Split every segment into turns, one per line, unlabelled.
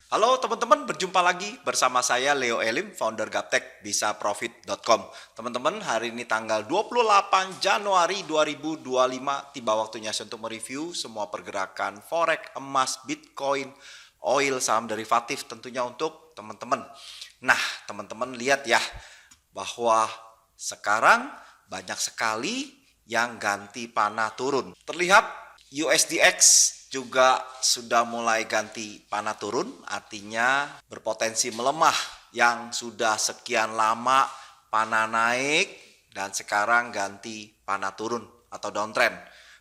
Halo teman-teman, berjumpa lagi bersama saya Leo Elim, founder Gaptek Bisaprofit.com. Teman-teman, hari ini tanggal 28 Januari 2025, tiba waktunya saya untuk mereview semua pergerakan forex, emas, bitcoin, oil, saham derivatif tentunya untuk teman-teman. Nah, teman-teman lihat ya, bahwa sekarang banyak sekali yang ganti panah turun. Terlihat USDX juga sudah mulai ganti panah turun, artinya berpotensi melemah yang sudah sekian lama panah naik dan sekarang ganti panah turun atau downtrend.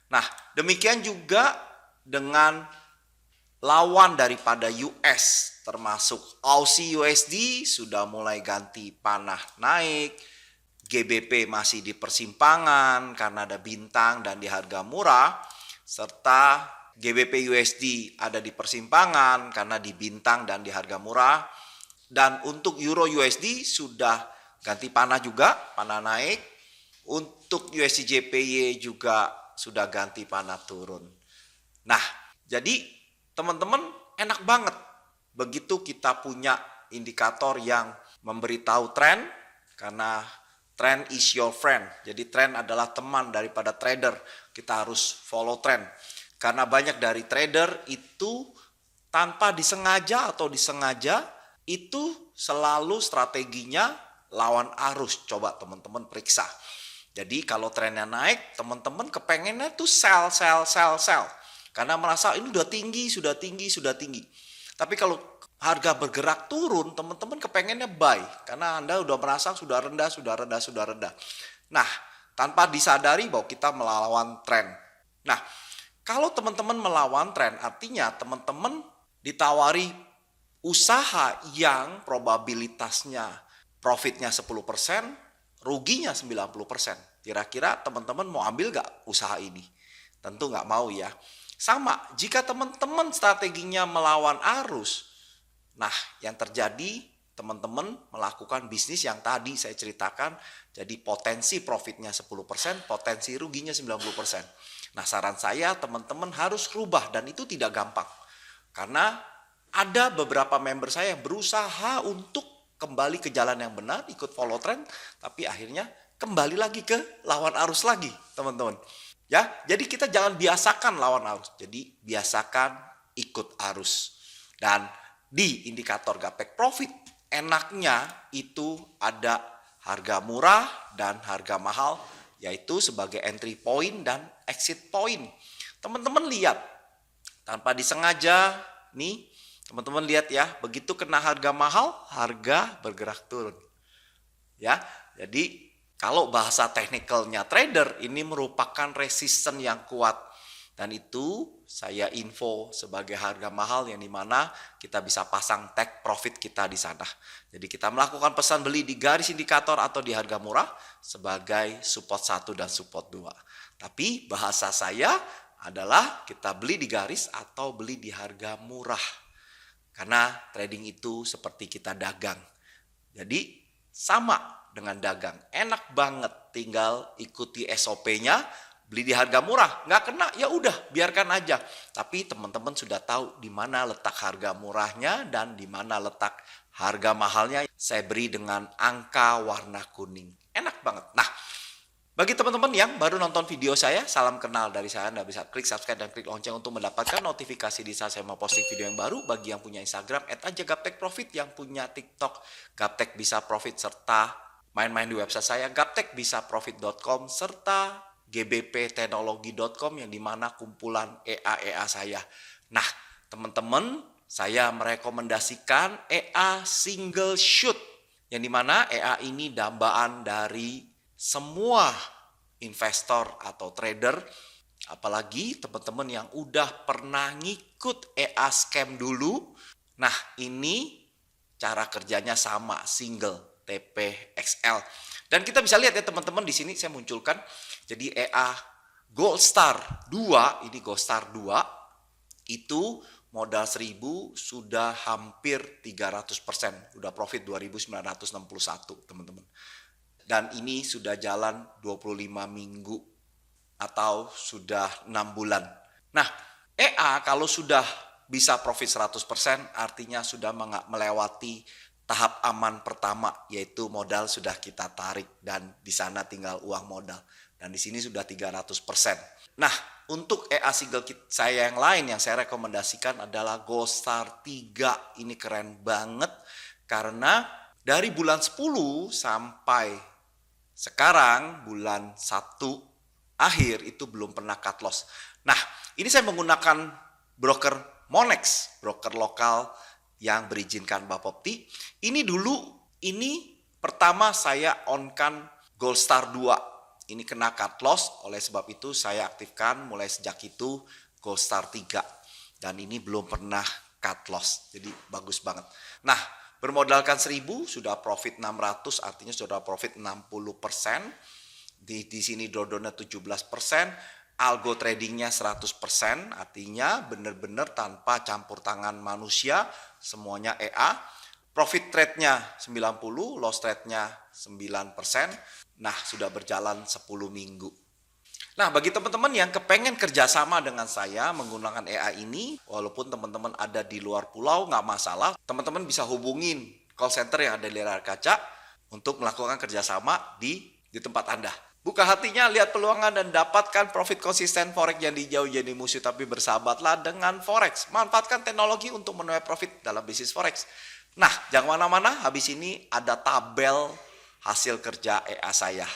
Nah, demikian juga dengan lawan daripada US termasuk Aussie USD sudah mulai ganti panah naik. GBP masih di persimpangan karena ada bintang dan di harga murah, serta GBP USD ada di persimpangan karena di bintang dan di harga murah. Dan untuk Euro USD sudah ganti panah juga, panah naik. Untuk USD JPY juga sudah ganti panah turun. Nah, jadi teman-teman enak banget begitu kita punya indikator yang memberitahu tren, karena trend is your friend. Jadi trend adalah teman daripada trader. Kita harus follow trend. Karena banyak dari trader itu tanpa disengaja atau disengaja itu selalu strateginya lawan arus. Coba teman-teman periksa. Jadi kalau trennya naik, teman-teman kepengennya tuh sell. Karena merasa ini udah tinggi, sudah tinggi. Tapi kalau harga bergerak turun, teman-teman kepengennya buy. Karena Anda udah merasa sudah rendah. Nah, tanpa disadari bahwa kita melawan tren. Nah, kalau teman-teman melawan tren, artinya teman-teman ditawari usaha yang probabilitasnya profitnya 10%, ruginya 90%. Kira-kira teman-teman mau ambil gak usaha ini? Tentu gak mau ya. Sama, jika teman-teman strateginya melawan arus, nah yang terjadi teman-teman melakukan bisnis yang tadi saya ceritakan, jadi potensi profitnya 10%, potensi ruginya 90%. Nah saran saya teman-teman harus rubah dan itu tidak gampang. Karena ada beberapa member saya yang berusaha untuk kembali ke jalan yang benar, ikut follow trend, tapi akhirnya kembali lagi ke lawan arus lagi, teman-teman. Ya, jadi kita jangan biasakan lawan arus. Jadi biasakan ikut arus. Dan di indikator Gaptek Profit, enaknya itu ada harga murah dan harga mahal, yaitu sebagai entry point dan exit point. Teman-teman lihat, tanpa disengaja, nih teman-teman lihat ya, begitu kena harga mahal, harga bergerak turun. Ya, jadi kalau bahasa teknikalnya trader, ini merupakan resisten yang kuat. Dan itu saya info sebagai harga mahal yang dimana kita bisa pasang take profit kita di sana. Jadi kita melakukan pesan beli di garis indikator atau di harga murah sebagai support 1 dan support 2. Tapi bahasa saya adalah kita beli di garis atau beli di harga murah. Karena trading itu seperti kita dagang. Jadi sama dengan dagang, enak banget, tinggal ikuti SOP-nya, beli di harga murah, nggak kena ya udah biarkan aja. Tapi teman-teman sudah tahu di mana letak harga murahnya dan di mana letak harga mahalnya. Saya beri dengan angka warna kuning, enak banget. Nah, bagi teman-teman yang baru nonton video saya, salam kenal dari saya. Anda bisa klik subscribe dan klik lonceng untuk mendapatkan notifikasi di saat saya mau posting video yang baru. Bagi yang punya Instagram, @aja Gaptek Profit, yang punya TikTok, Gaptek Bisa Profit, serta main-main di website saya, gaptekbisaprofit.com, serta gbpteknologi.com, yang dimana kumpulan EA-EA saya. Nah, teman-teman, saya merekomendasikan EA Single Shoot, yang dimana EA ini dambaan dari semua investor atau trader, apalagi teman-teman yang udah pernah ngikut EA scam dulu. Nah, ini cara kerjanya sama, single TPXL. Dan kita bisa lihat ya teman-teman, di sini saya munculkan. Jadi EA Gold Star 2, ini Gold Star 2 itu modal 1000 sudah hampir 300%, udah profit 2.961 teman-teman. Dan ini sudah jalan 25 minggu atau sudah 6 bulan. Nah, EA kalau sudah bisa profit 100% artinya sudah melewati tahap aman pertama, yaitu modal sudah kita tarik dan di sana tinggal uang modal. Dan di sini sudah 300%. Nah, untuk EA single kit saya yang lain yang saya rekomendasikan adalah Goldstar 3. Ini keren banget karena dari bulan 10 sampai sekarang bulan 1 akhir itu belum pernah cut loss. Nah, ini saya menggunakan broker Monex, broker lokal yang berizinkan Bapepti. Ini pertama saya on-kan Goldstar 2. Ini kena cut loss, oleh sebab itu saya aktifkan mulai sejak itu Goldstar 3. Dan ini belum pernah cut loss, jadi bagus banget. Nah, bermodalkan 1000 sudah profit 600, artinya sudah profit 60%. Di sini drawdownnya 17%. Algo tradingnya 100%, artinya benar-benar tanpa campur tangan manusia, semuanya EA. Profit trade-nya 90, loss trade-nya 9%. Nah, sudah berjalan 10 minggu. Nah, bagi teman-teman yang kepengen kerjasama dengan saya menggunakan EA ini, walaupun teman-teman ada di luar pulau, nggak masalah. Teman-teman bisa hubungin call center yang ada di layar kaca untuk melakukan kerjasama di tempat Anda. Buka hatinya, lihat peluangan dan dapatkan profit konsisten forex. Yang dijauh jadi musuh, tapi bersahabatlah dengan forex. Manfaatkan teknologi untuk menuai profit dalam bisnis forex. Nah, jangan mana-mana, habis ini ada tabel hasil kerja EA saya.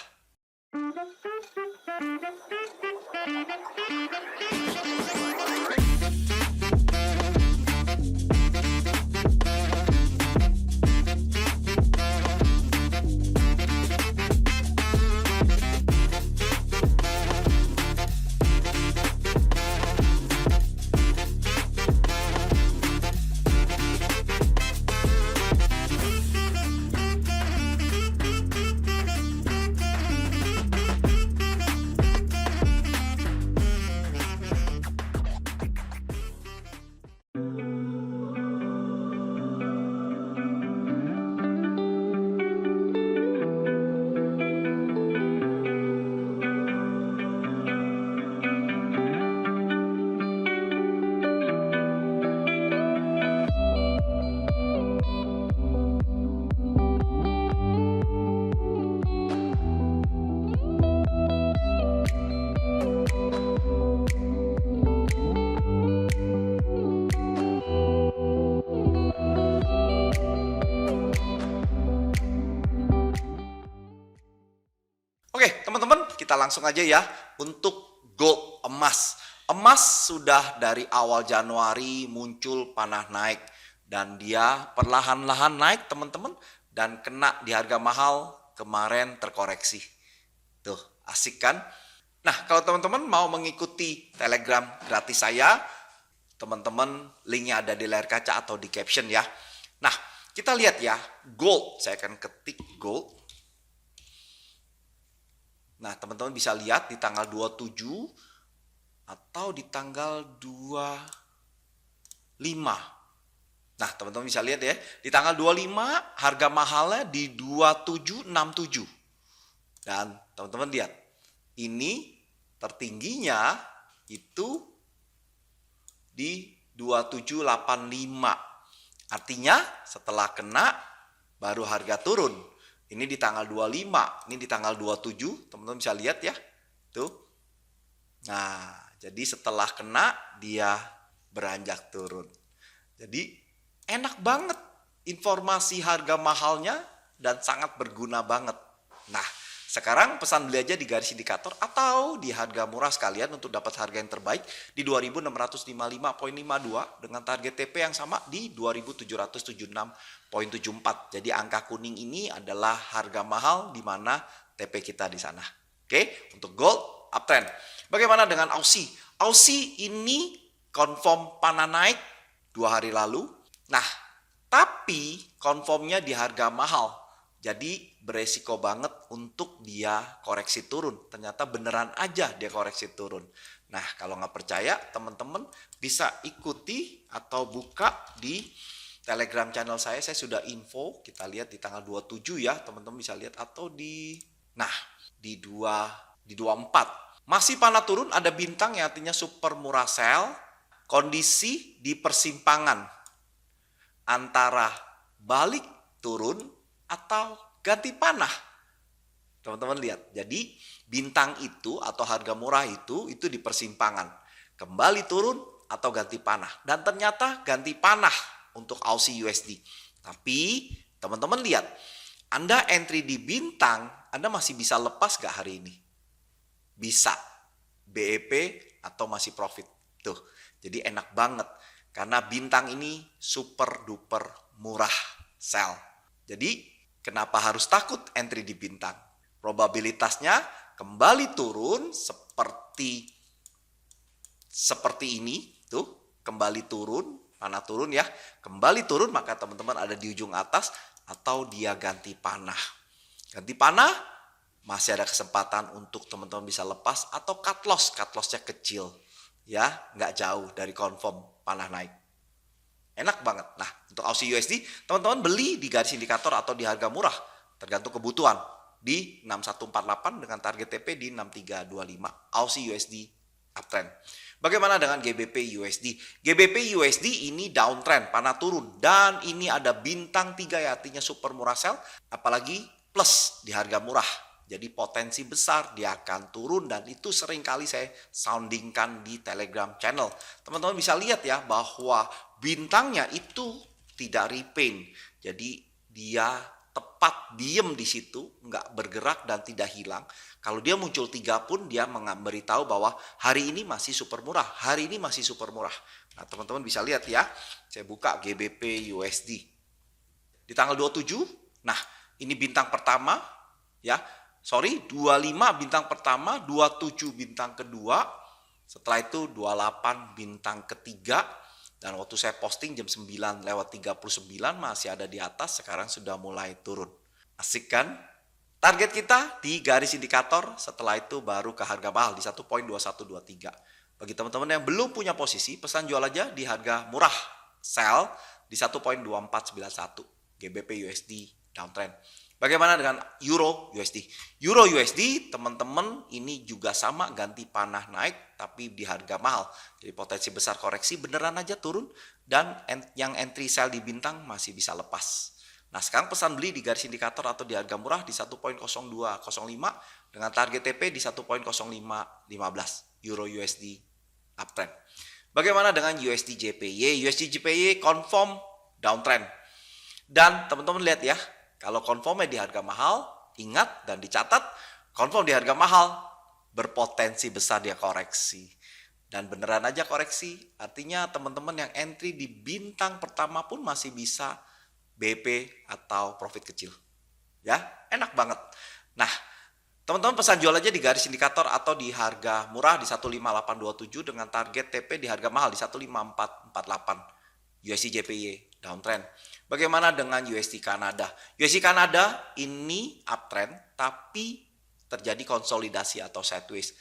Oke, teman-teman, kita langsung aja ya untuk gold, emas. Emas sudah dari awal Januari muncul panah naik dan dia perlahan-lahan naik, teman-teman, dan kena di harga mahal kemarin terkoreksi. Tuh, asik kan? Nah, kalau teman-teman mau mengikuti Telegram gratis saya, teman-teman linknya ada di layar kaca atau di caption ya. Nah, kita lihat ya, gold. Saya akan ketik gold. Nah, teman-teman bisa lihat di tanggal 27 atau di tanggal 25. Nah, teman-teman bisa lihat ya, di tanggal 25 harga mahalnya di 2767. Dan teman-teman lihat, ini tertingginya itu di 2785. Artinya setelah kena baru harga turun. Ini di tanggal 25, ini di tanggal 27, teman-teman bisa lihat ya. Tuh. Nah, jadi setelah kena dia beranjak turun. Jadi enak banget informasi harga mahalnya dan sangat berguna banget. Nah, sekarang pesan beli aja di garis indikator atau di harga murah sekalian untuk dapat harga yang terbaik di 2655.52 dengan target TP yang sama di 2776.74. Jadi angka kuning ini adalah harga mahal di mana TP kita di sana. Oke, untuk gold uptrend. Bagaimana dengan Aussie? Aussie ini confirm panah naik 2 hari lalu. Nah, tapi confirmnya di harga mahal. Jadi beresiko banget untuk dia koreksi turun. Ternyata beneran aja dia koreksi turun. Nah, kalau nggak percaya, teman-teman bisa ikuti atau buka di Telegram channel saya sudah info. Kita lihat di tanggal 27 ya, teman-teman bisa lihat. Atau di 24. Masih panah turun, ada bintang yang artinya super murah sell. kondisi di persimpangan antara balik turun atau ganti panah. Teman-teman lihat, jadi bintang itu atau harga murah itu di persimpangan. Kembali turun atau ganti panah. Dan ternyata ganti panah untuk Aussie USD. Tapi teman-teman lihat, Anda entry di bintang, Anda masih bisa lepas gak hari ini? Bisa. BEP atau masih profit. Tuh, jadi enak banget. Karena bintang ini super duper murah sell. Jadi kenapa harus takut entry di bintang? Probabilitasnya kembali turun seperti ini, tuh kembali turun, panah turun ya, kembali turun maka teman-teman ada di ujung atas atau dia ganti panah. Ganti panah masih ada kesempatan untuk teman-teman bisa lepas atau cut lossnya kecil ya, nggak jauh dari confirm panah naik. Enak banget. Nah, untuk Aussie USD, teman-teman beli di garis indikator atau di harga murah, tergantung kebutuhan, di 6148 dengan target TP di 6325. Aussie USD uptrend. Bagaimana dengan GBP USD? GBP USD ini downtrend, panah turun. Dan ini ada bintang 3 ya, artinya super murah sell, apalagi plus di harga murah. Jadi potensi besar dia akan turun dan itu sering kali saya soundingkan di Telegram channel. Teman-teman bisa lihat ya bahwa bintangnya itu tidak repaint. Jadi dia tepat diem di situ, nggak bergerak dan tidak hilang. Kalau dia muncul 3 pun dia memberitahu bahwa hari ini masih super murah, hari ini masih super murah. Nah, teman-teman bisa lihat ya, saya buka GBP USD. Di tanggal 27, nah ini bintang pertama ya. 25 bintang pertama, 27 bintang kedua, setelah itu 28 bintang ketiga, dan waktu saya posting jam 9:39 masih ada di atas, sekarang sudah mulai turun. Asik kan? Target kita di garis indikator, setelah itu baru ke harga mahal di 1.2123. Bagi teman-teman yang belum punya posisi, pesan jual aja di harga murah, sell di 1.2491, GBP USD downtrend. Bagaimana dengan Euro USD? Euro USD teman-teman ini juga sama, ganti panah naik tapi di harga mahal. Jadi potensi besar koreksi beneran aja turun dan yang entry sell di bintang masih bisa lepas. Nah, sekarang pesan beli di garis indikator atau di harga murah di 1.0205 dengan target TP di 1.0515 Euro USD uptrend. Bagaimana dengan USD JPY? USD JPY confirm downtrend. Dan teman-teman lihat ya, kalau confirmnya di harga mahal, ingat dan dicatat, confirm di harga mahal, berpotensi besar dia koreksi. Dan beneran aja koreksi, artinya teman-teman yang entry di bintang pertama pun masih bisa BP atau profit kecil. Ya, enak banget. Nah, teman-teman pesan jual aja di garis indikator atau di harga murah di 15827 dengan target TP di harga mahal di 15448. USD JPY downtrend. Bagaimana dengan USD Kanada? USD Kanada ini uptrend tapi terjadi konsolidasi atau sideways.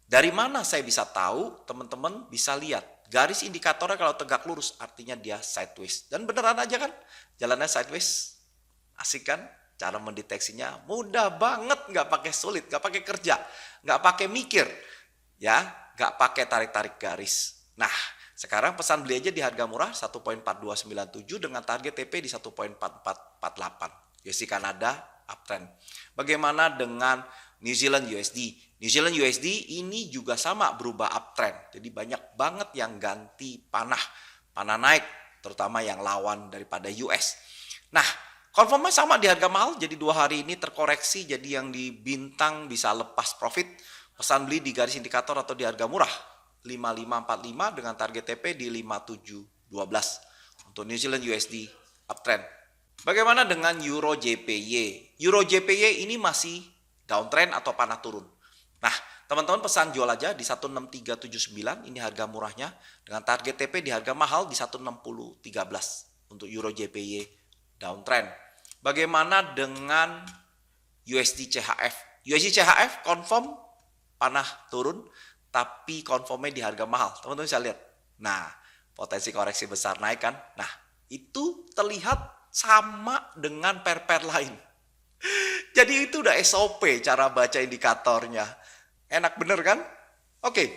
Dari mana saya bisa tahu? Teman-teman bisa lihat garis indikatornya kalau tegak lurus artinya dia sideways. Dan beneran aja kan jalannya sideways. Asik kan? Cara mendeteksinya mudah banget, nggak pakai sulit, nggak pakai kerja, nggak pakai mikir, ya, nggak pakai tarik-tarik garis. Nah, sekarang pesan beli aja di harga murah 1.4297 dengan target TP di 1.4448. USD Kanada uptrend. Bagaimana dengan New Zealand USD? New Zealand USD ini juga sama berubah uptrend. Jadi banyak banget yang ganti panah naik, terutama yang lawan daripada US. Nah, confirmnya sama di harga mahal, jadi 2 hari ini terkoreksi, jadi yang di bintang bisa lepas profit. Pesan beli di garis indikator atau di harga murah 5545 dengan target TP di 5712 untuk New Zealand USD uptrend. Bagaimana dengan Euro JPY? Euro JPY ini masih downtrend atau panah turun. Nah, teman-teman pesan jual aja di 16379, ini harga murahnya dengan target TP di harga mahal di 16013 untuk Euro JPY downtrend. Bagaimana dengan USD CHF? USD CHF confirm panah turun tapi confirmnya di harga mahal. Teman-teman bisa lihat. Nah, potensi koreksi besar naik kan? Nah, itu terlihat sama dengan pair-pair lain. Jadi itu udah SOP cara baca indikatornya. Enak bener kan? Oke.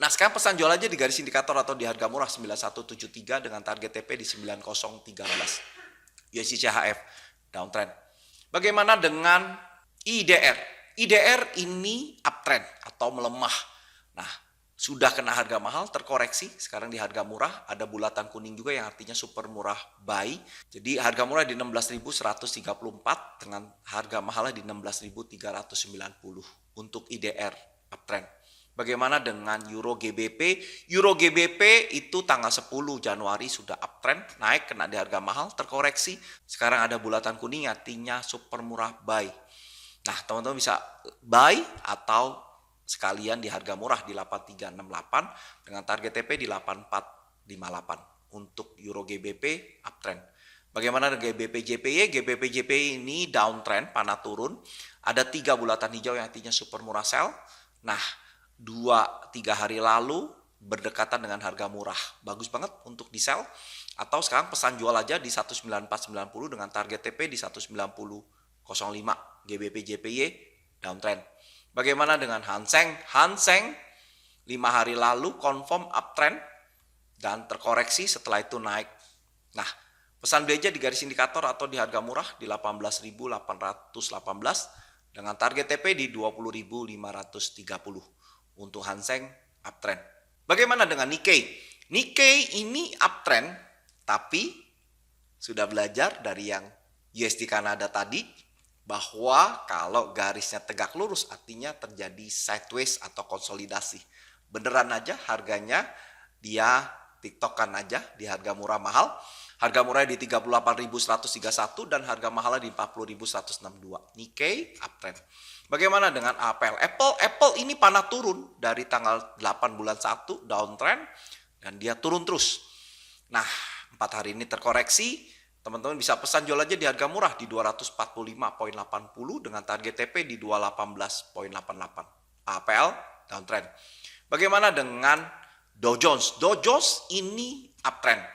Nah, sekarang pesan jual aja di garis indikator atau di harga murah 9173 dengan target TP di 9013. USD CHF downtrend. Bagaimana dengan IDR? IDR ini uptrend atau melemah. Nah, sudah kena harga mahal, terkoreksi, sekarang di harga murah, ada bulatan kuning juga yang artinya super murah buy. Jadi harga murah di 16.134 dengan harga mahalnya di 16.390 untuk IDR uptrend. Bagaimana dengan Euro GBP? Euro GBP itu tanggal 10 Januari sudah uptrend, naik kena di harga mahal, terkoreksi. Sekarang ada bulatan kuning artinya super murah buy. Nah, teman-teman bisa buy atau sekalian di harga murah di 8368 dengan target TP di 8458 untuk Euro GBP uptrend. Bagaimana dengan GBP JPY? GBP JPY ini downtrend, panah turun. Ada 3 bulatan hijau yang artinya super murah sell. Nah, 2-3 hari lalu berdekatan dengan harga murah. Bagus banget untuk di sell. Atau sekarang pesan jual aja di 19490 dengan target TP di 19005. GBP JPY downtrend. Bagaimana dengan Hang Seng? Hang Seng 5 hari lalu confirm uptrend dan terkoreksi, setelah itu naik. Nah, pesan beli aja di garis indikator atau di harga murah di 18.818 dengan target TP di 20.530 untuk Hang Seng uptrend. Bagaimana dengan Nikkei? Nikkei ini uptrend, tapi sudah belajar dari yang USD Kanada tadi bahwa kalau garisnya tegak lurus artinya terjadi sideways atau konsolidasi. Beneran aja harganya dia tiktokan aja di harga murah mahal. Harga murah di 38.131 dan harga mahalnya di 40.162. Nikkei uptrend. Bagaimana dengan Apple? Apple ini panah turun dari tanggal 8 bulan 1 downtrend dan dia turun terus. Nah, 4 hari ini terkoreksi. Teman-teman bisa pesan jual aja di harga murah di 245.80 dengan target TP di 218.88. APL downtrend. Bagaimana dengan Dow Jones? Dow Jones ini uptrend.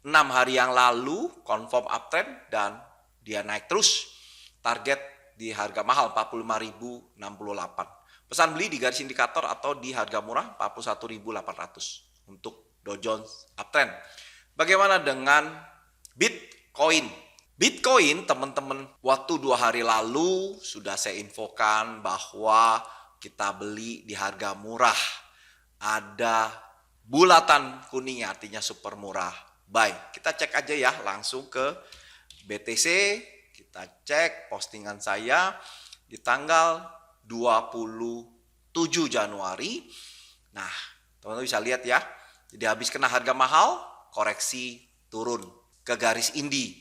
6 hari yang lalu confirm uptrend dan dia naik terus. Target di harga mahal 45.068. Pesan beli di garis indikator atau di harga murah 41.800 untuk Dow Jones uptrend. Bagaimana dengan Bitcoin? Bitcoin teman-teman, waktu 2 hari lalu sudah saya infokan bahwa kita beli di harga murah. Ada bulatan kuning artinya super murah buy. Kita cek aja ya langsung ke BTC. Kita cek postingan saya di tanggal 27 Januari. Nah, teman-teman bisa lihat ya. Jadi habis kena harga mahal, koreksi turun ke garis Indi.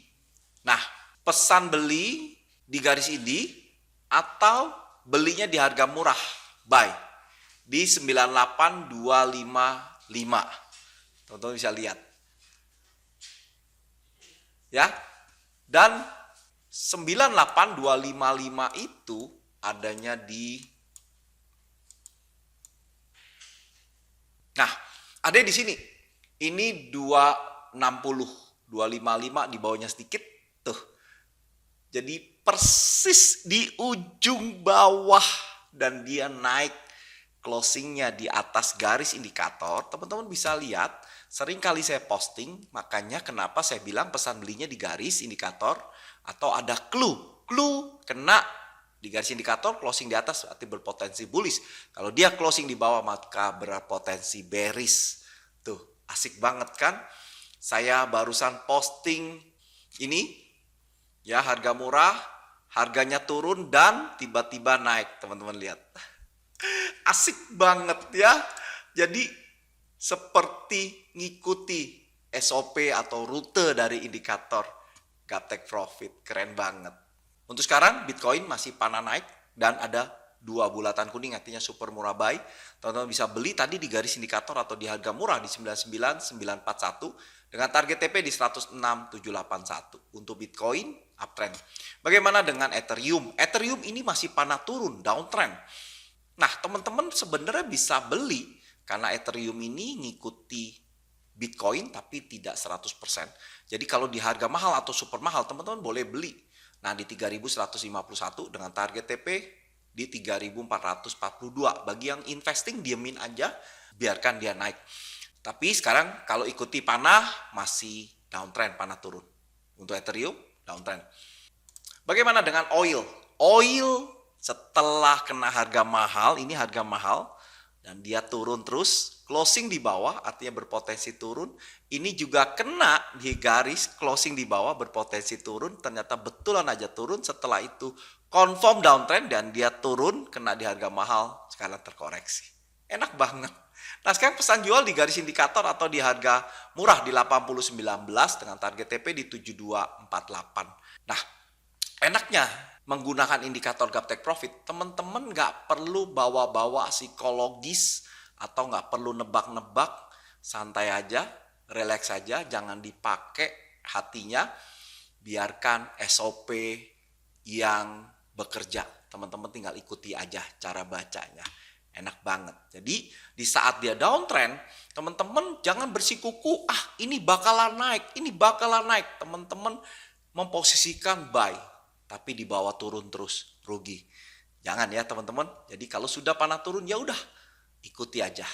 Nah, pesan beli di garis Indi atau belinya di harga murah buy di 98255. Teman-teman bisa lihat. Ya. Dan 98255 itu adanya di ada di sini. Ini 260, 255 di bawahnya sedikit tuh. Jadi persis di ujung bawah dan dia naik closingnya di atas garis indikator. Teman-teman bisa lihat, sering kali saya posting, makanya kenapa saya bilang pesan belinya di garis indikator atau ada clue kena di garis indikator, closing di atas berarti berpotensi bullish. Kalau dia closing di bawah maka berpotensi bearish. Tuh, asik banget kan? Saya barusan posting ini ya, harga murah, harganya turun dan tiba-tiba naik. Teman-teman lihat. Asik banget ya. Jadi seperti ngikuti SOP atau rute dari indikator Gaptek Profit. Keren banget. Untuk sekarang Bitcoin masih panah naik dan ada 2 bulatan kuning artinya super murah buy. Teman-teman bisa beli tadi di garis indikator atau di harga murah di 99941 dengan target TP di 106.781 untuk Bitcoin uptrend. Bagaimana dengan Ethereum? Ethereum ini masih panah turun, downtrend. Nah, teman-teman sebenarnya bisa beli karena Ethereum ini ngikuti Bitcoin tapi tidak 100%. Jadi kalau di harga mahal atau super mahal, teman-teman boleh beli. Nah, di 3.151 dengan target TP di 3.442. Bagi yang investing, diemin aja, biarkan dia naik. Tapi sekarang kalau ikuti panah, masih downtrend, panah turun. Untuk Ethereum, downtrend. Bagaimana dengan oil? Oil setelah kena harga mahal, ini harga mahal, dan dia turun terus, closing di bawah, artinya berpotensi turun. Ini juga kena di garis closing di bawah, berpotensi turun, ternyata betulan aja turun. Setelah itu confirm downtrend dan dia turun, kena di harga mahal, sekarang terkoreksi. Enak banget. Nah, sekarang pesan jual di garis indikator atau di harga murah di 80.19 dengan target TP di 7248. Nah, enaknya menggunakan indikator gap take profit, teman-teman nggak perlu bawa-bawa psikologis atau nggak perlu nebak-nebak, santai aja, relax aja, jangan dipakai hatinya, biarkan SOP yang bekerja. Teman-teman tinggal ikuti aja cara bacanya. Enak banget. Jadi di saat dia downtrend, teman-teman jangan bersikuku, ini bakalan naik, ini bakalan naik. Teman-teman memposisikan buy, tapi di bawah turun terus, rugi. Jangan ya teman-teman. Jadi kalau sudah panah turun, ya udah ikuti aja.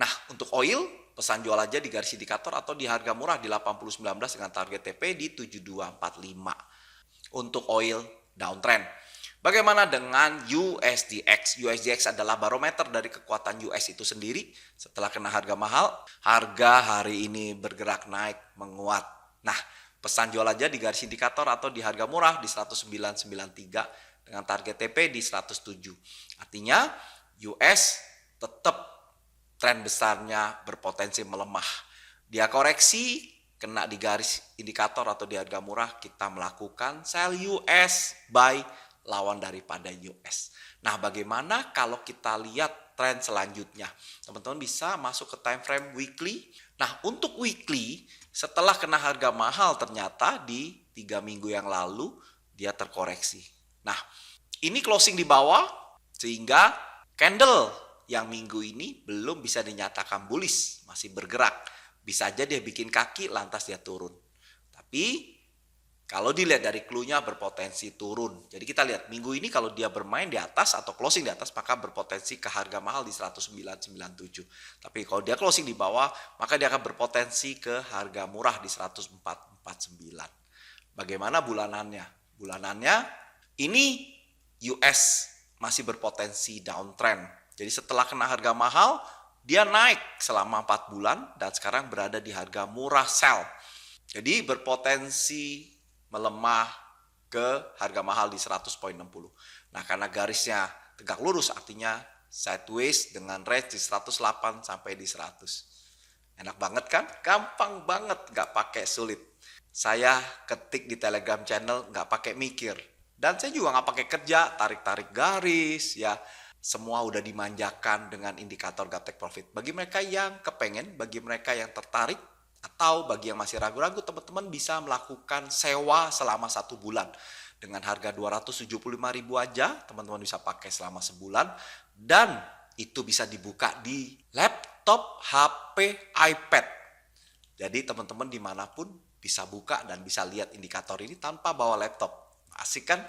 Nah, untuk oil, pesan jual aja di garis indikator atau di harga murah di 80.19 dengan target TP di 7245. Untuk oil, downtrend. Bagaimana dengan USDX? USDX adalah barometer dari kekuatan US itu sendiri. Setelah kena harga mahal, harga hari ini bergerak naik, menguat. Nah, pesan jual aja di garis indikator atau di harga murah di 109.93 dengan target TP di 107. Artinya US tetap tren besarnya berpotensi melemah. Dia koreksi, kena di garis indikator atau di harga murah, kita melakukan sell US, buy lawan daripada US. Nah, bagaimana kalau kita lihat tren selanjutnya? Teman-teman bisa masuk ke time frame weekly. Nah, untuk weekly, setelah kena harga mahal ternyata di 3 minggu yang lalu dia terkoreksi. Nah, ini closing di bawah sehingga candle yang minggu ini belum bisa dinyatakan bullish, masih bergerak. Bisa aja dia bikin kaki lantas dia turun. Tapi kalau dilihat dari clue-nya berpotensi turun. Jadi kita lihat minggu ini kalau dia bermain di atas atau closing di atas maka berpotensi ke harga mahal di 109.97. Tapi kalau dia closing di bawah maka dia akan berpotensi ke harga murah di 104.49. Bagaimana bulanannya? Bulanannya ini US masih berpotensi downtrend. Jadi setelah kena harga mahal dia naik selama 4 bulan dan sekarang berada di harga murah sell. Jadi berpotensi melemah ke harga mahal di 100.60. Nah, karena garisnya tegak lurus artinya sideways dengan range di 108 sampai di 100. Enak banget kan? Gampang banget, nggak pakai sulit. Saya ketik di Telegram channel, nggak pakai mikir. Dan saya juga nggak pakai kerja, tarik-tarik garis, ya. Semua udah dimanjakan dengan indikator gap take profit. Bagi mereka yang kepengen, bagi mereka yang tertarik, atau bagi yang masih ragu-ragu, teman-teman bisa melakukan sewa selama 1 bulan. Dengan harga 275.000 aja, teman-teman bisa pakai selama sebulan. Dan itu bisa dibuka di laptop, HP, iPad. Jadi teman-teman dimanapun bisa buka dan bisa lihat indikator ini tanpa bawa laptop. Asik kan?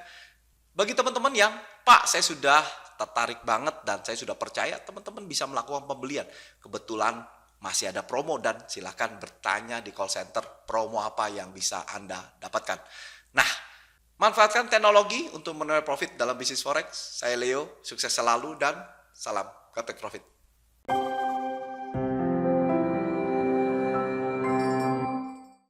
Bagi teman-teman yang, Pak, saya sudah tertarik banget dan saya sudah percaya, teman-teman bisa melakukan pembelian. Kebetulan masih ada promo dan silahkan bertanya di call center promo apa yang bisa Anda dapatkan. Nah, manfaatkan teknologi untuk menuai profit dalam bisnis forex. Saya Leo, sukses selalu dan salam gap take profit.